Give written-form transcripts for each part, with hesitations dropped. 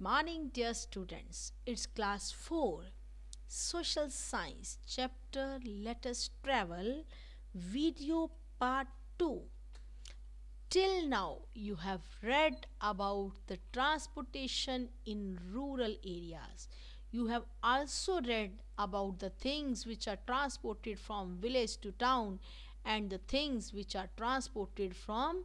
Morning, dear students. It's class 4, Social Science, chapter Let Us Travel, video part 2. Till now, you have read about the transportation in rural areas. You have also read about the things which are transported from village to town and the things which are transported from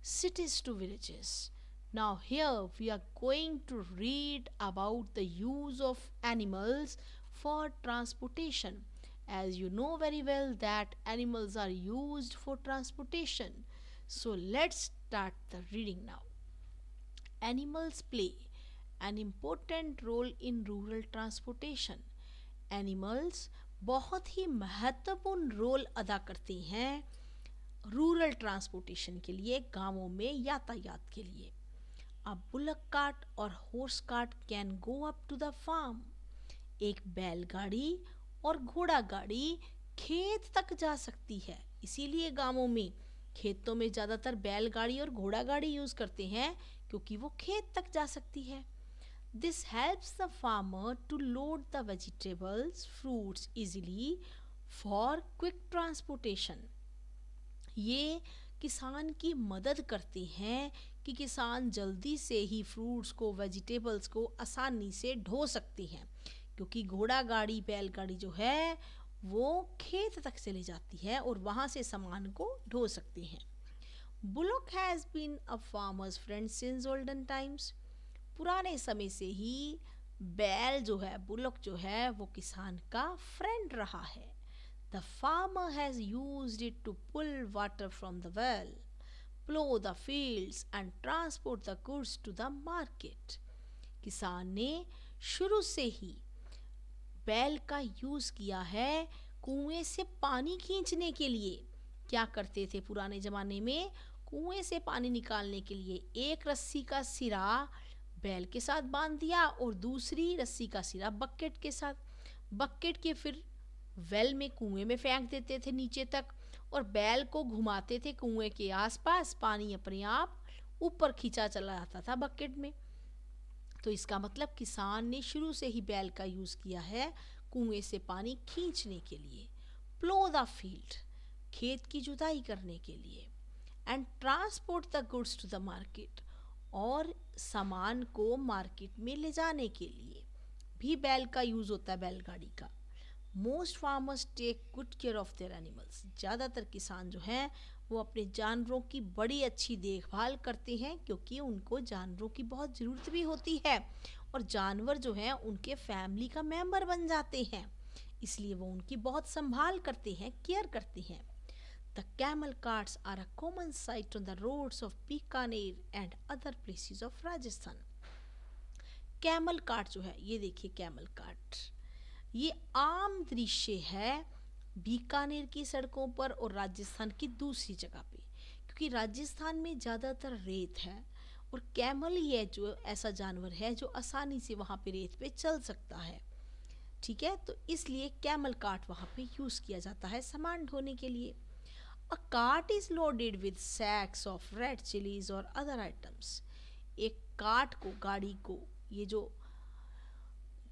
cities to villages. Now, here we are going to read about the use of animals for transportation. As you know very well that animals are used for transportation. So let's start the reading now. Animals play an important role in rural transportation. Animals बहुत ही महत्वपूर्ण role अदा करते हैं rural transportation के लिए, गांवों में यातायात के लिए. A bullock cart और horse cart can go up to the farm. एक बैलगाड़ी और घोड़ा गाड़ी खेत तक जा सकती है. इसीलिए गांवों में खेतों में ज़्यादातर बैलगाड़ी और घोड़ा गाड़ी यूज़ करते हैं क्योंकि वो खेत तक जा सकती है. This helps the farmer to load the vegetables, fruits easily for quick transportation. ये किसान की मदद करते हैं कि किसान जल्दी से ही फ्रूट्स को, वेजिटेबल्स को आसानी से ढो सकते हैं क्योंकि घोड़ा गाड़ी, बैलगाड़ी जो है वो खेत तक चली जाती है और वहाँ से सामान को ढो सकते हैं. Bullock has been a farmer's friend since olden times. पुराने समय से ही बैल जो है, बुलॉक जो है, वो किसान का फ्रेंड रहा है. The farmer has used it to pull water from the well, plow the fields and transport the goods to the market. किसान ने शुरू से ही बैल का यूज़ किया है कुएं से पानी खींचने के लिए. क्या करते थे पुराने ज़माने में? कुएं से पानी निकालने के लिए एक रस्सी का सिरा बैल के साथ बांध दिया और दूसरी रस्सी का सिरा बकेट के साथ. बकेट के फिर वेल में, कुएं में फेंक देते थे नीचे तक और बैल को घुमाते थे कुएं के आसपास. पानी अपने आप ऊपर खींचा चला जाता था बकेट में. तो इसका मतलब किसान ने शुरू से ही बैल का यूज़ किया है कुएं से पानी खींचने के लिए. प्लो द फील्ड, खेत की जुताई करने के लिए. And transport the goods to the market, और सामान को मार्केट में ले जाने के लिए भी बैल का यूज़ होता है, बैलगाड़ी का. Most farmers take good care of their animals. ज़्यादातर किसान जो हैं वो अपने जानवरों की बड़ी अच्छी देखभाल करते हैं क्योंकि उनको जानवरों की बहुत ज़रूरत भी होती है और जानवर जो हैं उनके फैमिली का मेंबर बन जाते हैं, इसलिए वो उनकी बहुत संभाल करते हैं, केयर करते हैं. The camel carts are a common sight on the roads of Bikaner and other places of Rajasthan. Camel cart जो है, ये देखिए कैमल कार्ट, ये आम दृश्य है बीकानेर की सड़कों पर और राजस्थान की दूसरी जगह पे, क्योंकि राजस्थान में ज़्यादातर रेत है और कैमल ही है जो ऐसा जानवर है जो आसानी से वहाँ पे रेत पे चल सकता है. ठीक है, तो इसलिए कैमल कार्ट वहाँ पे यूज़ किया जाता है सामान ढोने के लिए. A cart is loaded with sacks of red chillies और अदर आइटम्स. एक कार्ट को, गाड़ी को, ये जो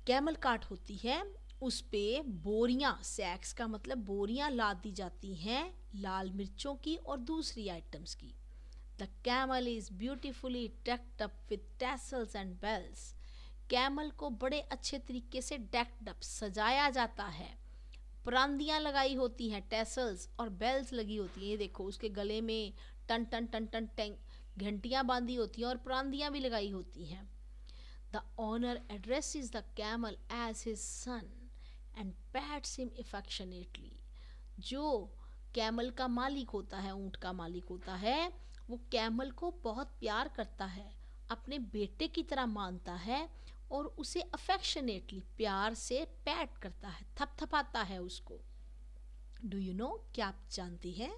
कैमल कार्ट होती है उस पे बोरियां, सैक्स का मतलब बोरियां लाद दी जाती हैं लाल मिर्चों की और दूसरी आइटम्स की. The camel is beautifully decked up with tassels and bells. Camel को बड़े अच्छे तरीके से डेक्ड अप, सजाया जाता है. परांदियाँ लगाई होती हैं, टैसल्स और बेल्स लगी होती हैं. ये देखो उसके गले में टन टन टन टन टन घंटियाँ बांधी होती हैं और परांदियाँ भी लगाई होती हैं. The owner addresses the camel as his son and pats him affectionately. जो कैमल का मालिक होता है, ऊंट का मालिक होता है, वो कैमल को बहुत प्यार करता है, अपने बेटे की तरह मानता है और उसे अफेक्शनेटली, प्यार से पैट करता है, थपथपाता है उसको. डू यू नो, क्या आप जानती हैं?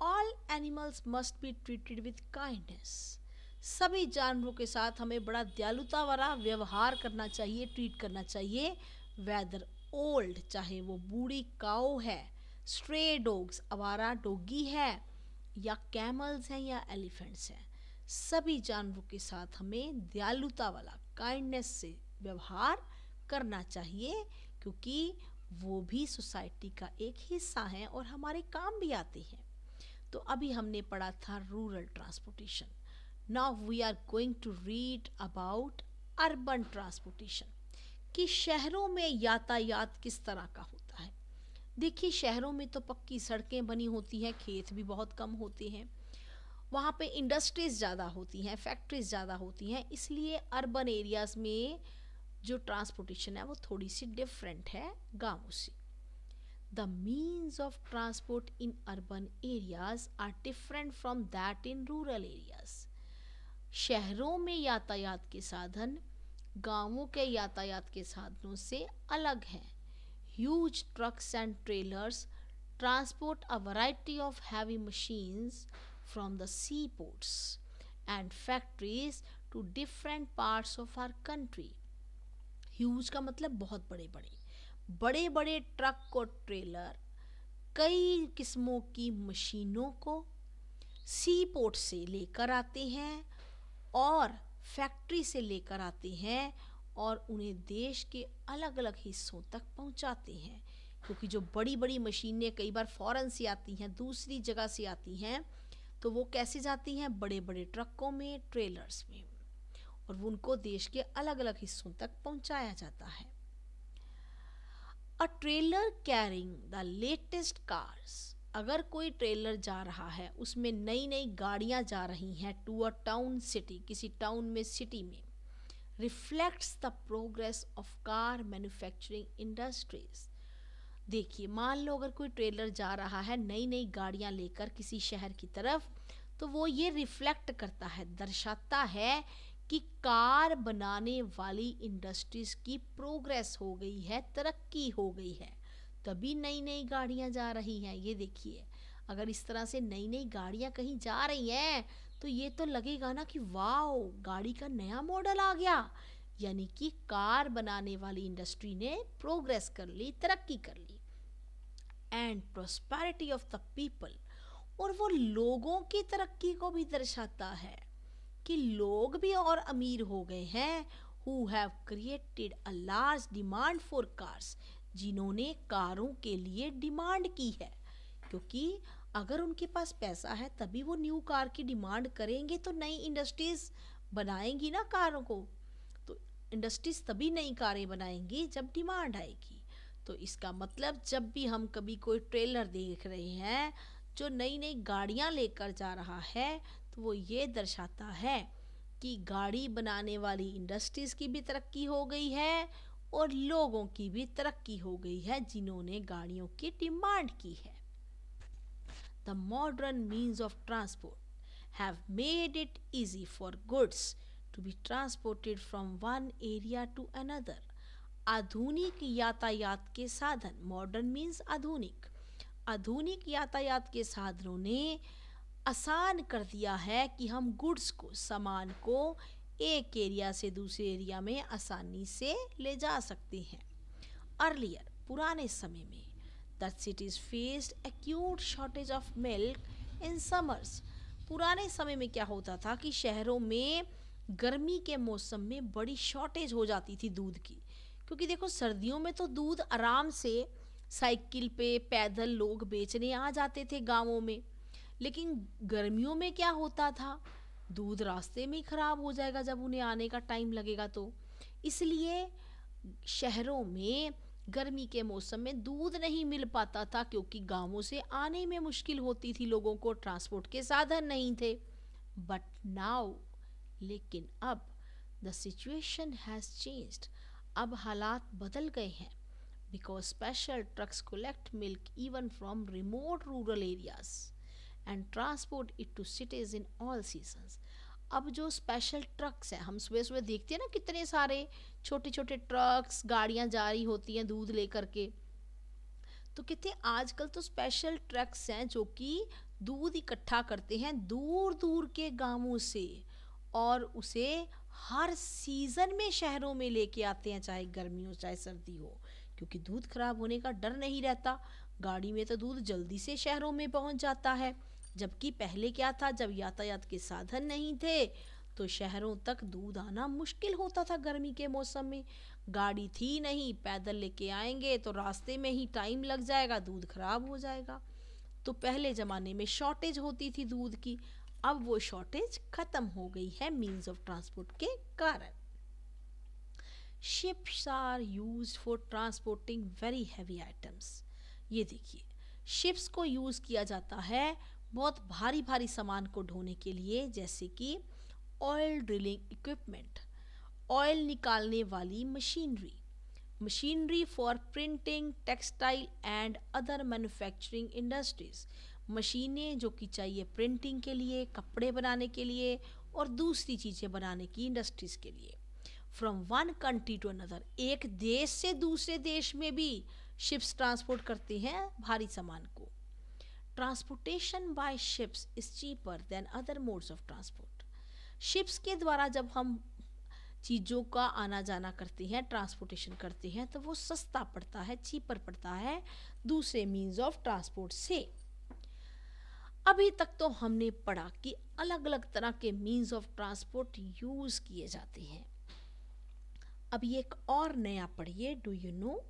All animals must be treated with kindness. सभी जानवरों के साथ हमें बड़ा दयालुता वाला व्यवहार करना चाहिए, ट्रीट करना चाहिए. वेदर ओल्ड, चाहे वो बूढ़ी काऊ है, स्ट्रे डॉग्स, आवारा डॉगी है, या कैमल्स हैं या एलिफेंट्स हैं, सभी जानवरों के साथ हमें दयालुता वाला, काइंडनेस से व्यवहार करना चाहिए, क्योंकि वो भी सोसाइटी का एक हिस्सा हैं और हमारे काम भी आते हैं। तो अभी हमने पढ़ा था rural transportation. Now we are going to read about urban transportation, कि शहरों में यातायात किस तरह का होता है। देखिए, शहरों में तो पक्की सड़कें बनी होती हैं, खेत भी बहुत कम होते हैं, वहाँ पे इंडस्ट्रीज ज़्यादा होती हैं, फैक्ट्रीज ज़्यादा होती हैं, इसलिए अर्बन एरियाज़ में जो ट्रांसपोर्टेशन है वो थोड़ी सी डिफरेंट है गाँवों से। The means of transport in urban areas are different from that in rural areas. शहरों में यातायात के साधन गांवों के यातायात के साधनों से अलग हैं। Huge trucks and trailers transport a variety of heavy machines from the seaports and factories to different parts of our country. Huge का मतलब बहुत बड़े बड़े, बड़े बड़े ट्रक और ट्रेलर कई किस्मों की मशीनों को सी पोर्ट से लेकर आते हैं और फैक्ट्री से लेकर आते हैं और उन्हें देश के अलग अलग हिस्सों तक पहुंचाते हैं। क्योंकि जो बड़ी बड़ी मशीनें कई बार फॉरेन से आती हैं, दूसरी जगह से आती हैं, तो वो कैसे जाती हैं? बड़े बड़े ट्रकों में, ट्रेलर्स में, और वो उनको देश के अलग अलग हिस्सों तक पहुंचाया जाता है। A trailer carrying the latest cars, अगर कोई ट्रेलर जा रहा है, उसमें नई नई गाड़ियां जा रही हैं टू अ टाउन सिटी, किसी टाउन में, सिटी में, reflects the progress of car manufacturing industries. देखिए, मान लो अगर कोई ट्रेलर जा रहा है नई नई गाड़ियां लेकर किसी शहर की तरफ, तो वो ये रिफ्लेक्ट करता है, दर्शाता है कि कार बनाने वाली इंडस्ट्रीज की प्रोग्रेस हो गई है, तरक्की हो गई है, तभी नई नई गाड़ियां जा रही हैं। ये देखिए, अगर इस तरह से नई नई गाड़ियां कहीं जा रही हैं तो ये तो लगेगा ना कि वाओ, गाड़ी का नया मॉडल आ गया, यानी कि कार बनाने वाली इंडस्ट्री ने प्रोग्रेस कर ली, तरक्की कर ली। And prosperity of the people, और वो लोगों की तरक्की को भी दर्शाता है कि लोग भी और अमीर हो गए हैं। Who have created a large demand for cars, जिन्होंने कारों के लिए डिमांड की है, क्योंकि अगर उनके पास पैसा है तभी वो न्यू कार की डिमांड करेंगे, तो नई इंडस्ट्रीज बनाएंगी ना कारों को, तो इंडस्ट्रीज तभी नई कारें बनाएंगी जब डिमांड आएगी। तो इसका मतलब जब भी हम कभी कोई ट्रेलर देख रहे हैं जो नई नई गाड़ियां लेकर जा रहा है, तो वो ये दर्शाता है कि गाड़ी बनाने वाली इंडस्ट्रीज की भी तरक्की हो गई है और लोगों की भी तरक्की हो गई है जिन्होंने गाड़ियों की डिमांड की है। The modern means of transport have made it easy for goods to be transported from one area to another. आधुनिक यातायात के साधन, मॉडर्न मीन्स आधुनिक, आधुनिक यातायात के साधनों ने आसान कर दिया है कि हम गुड्स को, सामान को एक एरिया से दूसरे एरिया में आसानी से ले जा सकते हैं। अर्लियर, पुराने समय में, the cities faced acute shortage of milk in summers. पुराने समय में क्या होता था कि शहरों में गर्मी के मौसम में बड़ी शॉर्टेज हो जाती थी दूध की, क्योंकि देखो सर्दियों में तो दूध आराम से साइकिल पे, पैदल लोग बेचने आ जाते थे गांवों में, लेकिन गर्मियों में क्या होता था, दूध रास्ते में ही खराब हो जाएगा जब उन्हें आने का टाइम लगेगा। तो इसलिए शहरों में गर्मी के मौसम में दूध नहीं मिल पाता था, क्योंकि गांवों से आने में मुश्किल होती थी लोगों को, ट्रांसपोर्ट के साधन नहीं थे। बट नाउ, लेकिन अब, द सिचुएशन हैज चेंज्ड, अब हालात बदल गए हैं, because special trucks collect milk even from remote rural areas and transport it to cities in all seasons. अब जो स्पेशल ट्रक्स हैं, हम सुबह सुबह देखते हैं ना कितने सारे छोटे छोटे ट्रक्स, गाड़ियां जा रही होती हैं दूध लेकर के, तो कहते हैं आजकल तो स्पेशल ट्रक्स हैं जो कि दूध इकट्ठा करते हैं दूर दूर के गांवों से और उसे हर सीजन में शहरों में लेके आते हैं, चाहे गर्मी हो चाहे सर्दी हो, क्योंकि दूध खराब होने का डर नहीं रहता। गाड़ी में तो दूध जल्दी से शहरों में पहुंच जाता है, जबकि पहले क्या था, जब यातायात के साधन नहीं थे तो शहरों तक दूध आना मुश्किल होता था गर्मी के मौसम में। गाड़ी थी नहीं, पैदल लेके आएंगे तो रास्ते में ही टाइम लग जाएगा, दूध खराब हो जाएगा। तो पहले ज़माने में शॉर्टेज होती थी दूध की, अब वो शॉर्टेज ख़त्म हो गई है मीन्स ऑफ ट्रांसपोर्ट के कारण। Ships are used for transporting very heavy items. ये देखिए, शिप्स को यूज़ किया जाता है बहुत भारी भारी सामान को ढोने के लिए, जैसे कि ऑयल ड्रिलिंग इक्विपमेंट, ऑयल निकालने वाली machinery, machinery for printing, textile and other manufacturing industries, मशीनें जो कि चाहिए प्रिंटिंग के लिए, कपड़े बनाने के लिए और दूसरी चीज़ें बनाने की इंडस्ट्रीज के लिए। From one country to another, एक देश से दूसरे देश में भी शिप्स ट्रांसपोर्ट करते हैं भारी सामान को। Transportation by ships is cheaper than other modes of transport. Ships के द्वारा जब हम चीज़ों का आना जाना करते हैं, ट्रांसपोर्टेशन करते हैं, तो वो सस्ता पड़ता है, चीपर पड़ता है दूसरे मीन्स ऑफ ट्रांसपोर्ट से। अभी तक तो हमने पढ़ा कि अलग अलग तरह के मीन्स ऑफ ट्रांसपोर्ट यूज़ किए जाते हैं। अभी एक और नया पढ़िए। डू यू नो,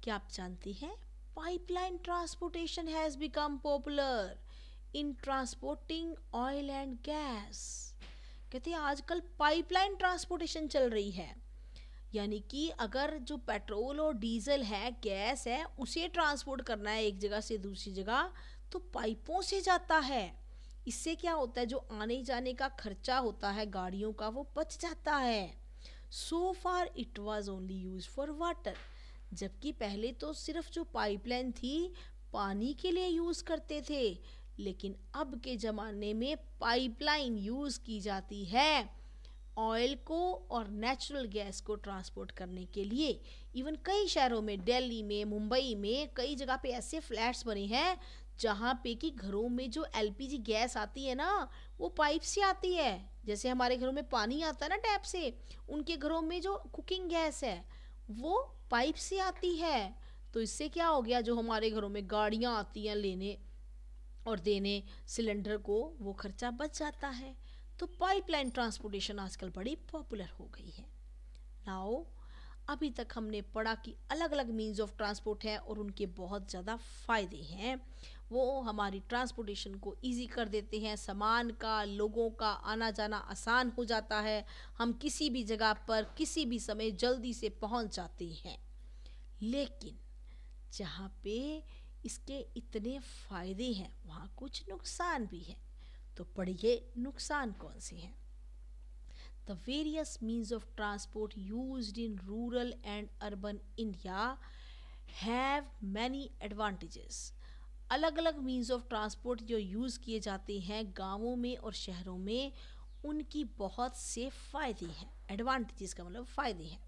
क्या आप जानती हैं, pipeline transportation has become popular in transporting oil and gas. कहते हैं आजकल पाइपलाइन ट्रांसपोर्टेशन चल रही है, यानी कि अगर जो पेट्रोल और डीजल है, गैस है, उसे ट्रांसपोर्ट करना है एक जगह से दूसरी जगह, तो पाइपों से जाता है। इससे क्या होता है, जो आने जाने का खर्चा होता है गाड़ियों का, वो बच जाता है। So far it was only use for water, जबकि पहले तो सिर्फ जो पाइपलाइन थी पानी के लिए यूज़ करते थे, लेकिन अब के ज़माने में पाइपलाइन यूज़ की जाती है ऑयल को और नेचुरल गैस को ट्रांसपोर्ट करने के लिए। इवन कई शहरों में, दिल्ली में, मुंबई में, कई जगह पे ऐसे फ्लैट्स बने हैं जहाँ पे कि घरों में जो एलपीजी गैस आती है ना, वो पाइप से आती है। जैसे हमारे घरों में पानी आता है ना टैप से, उनके घरों में जो कुकिंग गैस है वो पाइप से आती है। तो इससे क्या हो गया, जो हमारे घरों में गाड़ियाँ आती हैं लेने और देने सिलेंडर को, वो खर्चा बच जाता है। तो पाइपलाइन ट्रांसपोर्टेशन आजकल बड़ी पॉपुलर हो गई है। नाउ, अभी तक हमने पढ़ा कि अलग अलग मीन्स ऑफ ट्रांसपोर्ट है और उनके बहुत ज़्यादा फ़ायदे हैं। वो हमारी ट्रांसपोर्टेशन को इजी कर देते हैं, सामान का, लोगों का आना जाना आसान हो जाता है, हम किसी भी जगह पर किसी भी समय जल्दी से पहुंच जाते हैं। लेकिन जहाँ पे इसके इतने फ़ायदे हैं, वहाँ कुछ नुकसान भी हैं। तो पढ़िए नुकसान कौन से हैं। The various means of transport used in rural and urban India have many advantages. अलग अलग मीन्स ऑफ ट्रांसपोर्ट जो यूज़ किए जाते हैं गांवों में और शहरों में, उनकी बहुत से फ़ायदे हैं। एडवांटेजेस का मतलब फ़ायदे हैं।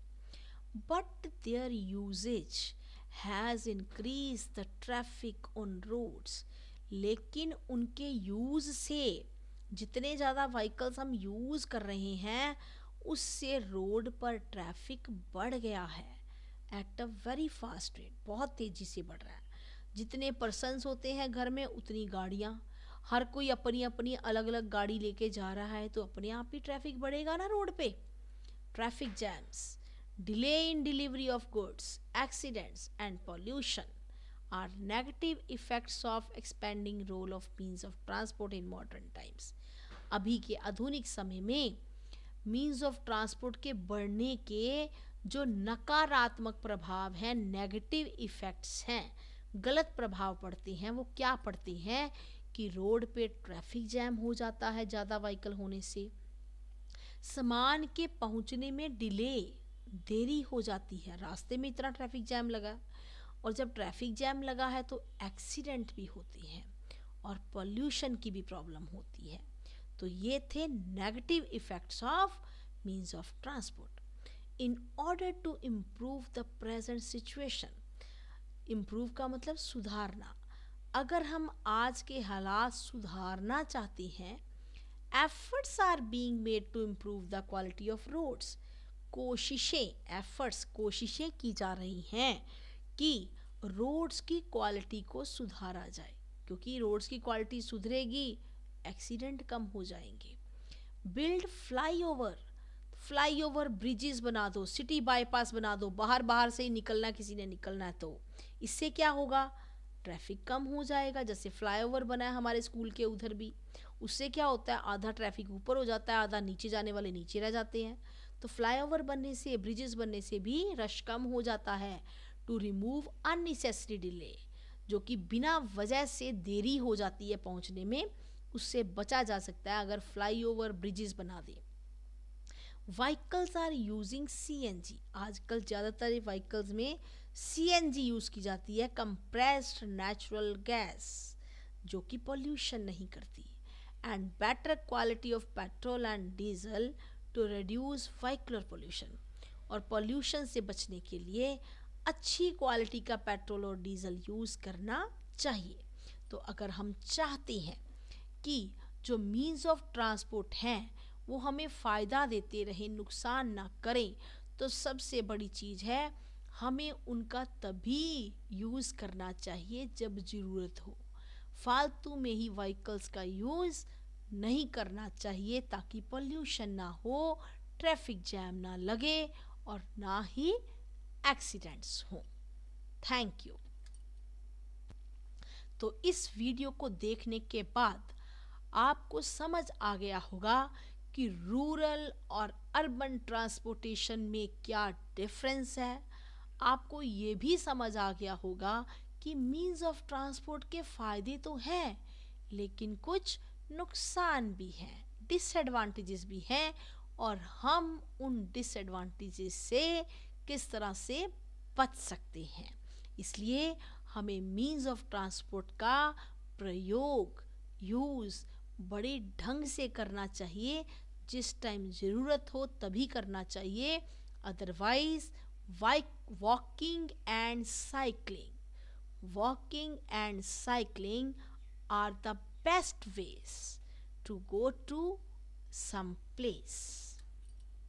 But their uses has increase the traffic on roads. लेकिन उनके यूज़ से, जितने ज़्यादा व्हीकल्स हम यूज़ कर रहे हैं, उससे रोड पर ट्रैफिक बढ़ गया है at a very fast rate, बहुत तेज़ी से बढ़ रहा है। जितने पर्सन्स होते हैं घर में, उतनी गाड़ियाँ, हर कोई अपनी अपनी अलग अलग गाड़ी लेके जा रहा है, तो अपने आप ही ट्रैफिक बढ़ेगा ना रोड पे। Traffic jams, delay in delivery of goods, accidents and pollution are negative effects of expanding role of means of transport in modern times. अभी के आधुनिक समय में मीन्स ऑफ ट्रांसपोर्ट के बढ़ने के जो नकारात्मक प्रभाव हैं, नेगेटिव इफ़ेक्ट्स हैं, गलत प्रभाव पड़ते हैं, वो क्या पड़ते हैं कि रोड पे ट्रैफिक जैम हो जाता है ज़्यादा व्हीकल होने से, सामान के पहुंचने में डिले, देरी हो जाती है, रास्ते में इतना ट्रैफिक जैम लगा, और जब ट्रैफिक जैम लगा है तो एक्सीडेंट भी होते हैं और पोल्यूशन की भी प्रॉब्लम होती है। तो ये थे negative effects of means of transport. In order to improve the present situation, improve का मतलब सुधारना, अगर हम आज के हालात सुधारना चाहते हैं, efforts are being made to improve the quality of roads. कोशिशें की जा रही हैं कि रोड्स की क्वालिटी को सुधारा जाए, क्योंकि रोड्स की क्वालिटी सुधरेगी, एक्सीडेंट कम हो जाएंगे। बिल्ड फ्लाई ओवर ब्रिजेस बना दो, सिटी बाईपास बना दो, बाहर बाहर से ही निकलना, किसी ने निकलना है तो इससे क्या होगा, ट्रैफिक कम हो जाएगा। जैसे फ्लाईओवर बना है हमारे स्कूल के उधर भी, उससे क्या होता है, आधा ट्रैफिक ऊपर हो जाता है, आधा नीचे जाने वाले नीचे रह जाते हैं। तो फ्लाईओवर बनने से, ब्रिजेस बनने से भी रश कम हो जाता है। टू रिमूव अननेसेसरी डिले, जो कि बिना वजह से देरी हो जाती है पहुंचने में, उससे बचा जा सकता है अगर फ्लाईओवर ब्रिजेस बना दे। व्हीकल्स आर यूजिंग सीएनजी, आजकल ज़्यादातर व्हीकल्स में सीएनजी यूज़ की जाती है, कंप्रेस्ड नेचुरल गैस, जो कि पॉल्यूशन नहीं करती। And better quality of petrol and diesel to reduce vehicular pollution, और पॉल्यूशन से बचने के लिए अच्छी क्वालिटी का पेट्रोल और डीजल यूज़ करना चाहिए। तो अगर हम चाहते हैं कि जो मीन्स ऑफ ट्रांसपोर्ट हैं वो हमें फ़ायदा देते रहें, नुकसान ना करें, तो सबसे बड़ी चीज़ है हमें उनका तभी यूज़ करना चाहिए जब ज़रूरत हो। फालतू में ही व्हीकल्स का यूज़ नहीं करना चाहिए, ताकि पोल्यूशन ना हो, ट्रैफिक जैम ना लगे और ना ही एक्सीडेंट्स हों। Thank you. तो इस वीडियो को देखने के बाद आपको समझ आ गया होगा कि रूरल और अर्बन ट्रांसपोर्टेशन में क्या डिफरेंस है। आपको ये भी समझ आ गया होगा कि मीन्स ऑफ ट्रांसपोर्ट के फ़ायदे तो हैं, लेकिन कुछ नुकसान भी हैं, डिसएडवांटेजेस भी हैं, और हम उन डिसएडवांटेजेस से किस तरह से बच सकते हैं। इसलिए हमें मीन्स ऑफ ट्रांसपोर्ट का प्रयोग, यूज़ बड़े ढंग से करना चाहिए, जिस टाइम ज़रूरत हो तभी करना चाहिए। Otherwise walking and cycling are the best ways to go to some place.